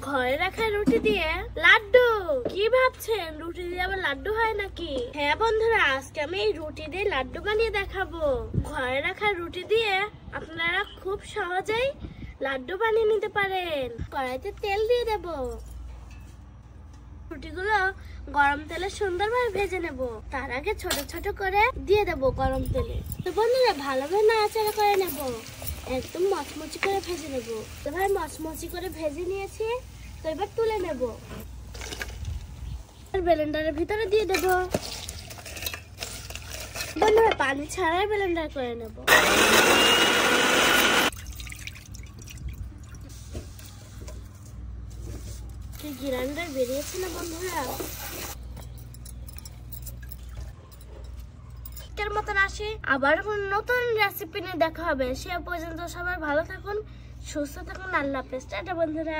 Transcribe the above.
ঘরে রাখা রুটি দিয়ে লাড্ডু। কি ভাবছেন, রুটি দিয়ে আবার লাড্ডু হয় নাকি? হ্যাঁ বন্ধুরা, আজকে আমি এই রুটি দিয়ে লাড্ডু বানিয়ে দেখাবো। ঘরে রাখা রুটি দিয়ে আপনারা খুব সহজেই লাড্ডু বানিয়ে নিতে পারেন। কড়াইতে তেল দিয়ে দেব। রুটিগুলো গরম তেলে সুন্দরভাবে ভেজে নেব। তার আগে ছোট ছোট করে দিয়ে দেব গরম তেলে। তো বন্ধুরা ভালোভাবে নাড়াচাড়া করে নেব। একদম মচমচি করে ভেজে নেব। এবার মচমচি করে ভেজে নিয়েছি, তো এবার তুলে নেব। ব্লেন্ডারের ভিতরে দিয়ে দেব। বন্ধুরা পানি ছাড়াই ব্লেন্ডার করে নেব। গ্রাইন্ডার বেরিয়েছে না বন্ধুরা? মতন আসি, আবার নতুন রেসিপি নিয়ে দেখা হবে। সে পর্যন্ত সবাই ভালো থাকুন, সুস্থ থাকুন। আল্লাহ হাফেজ, টাটা বন্ধুরা।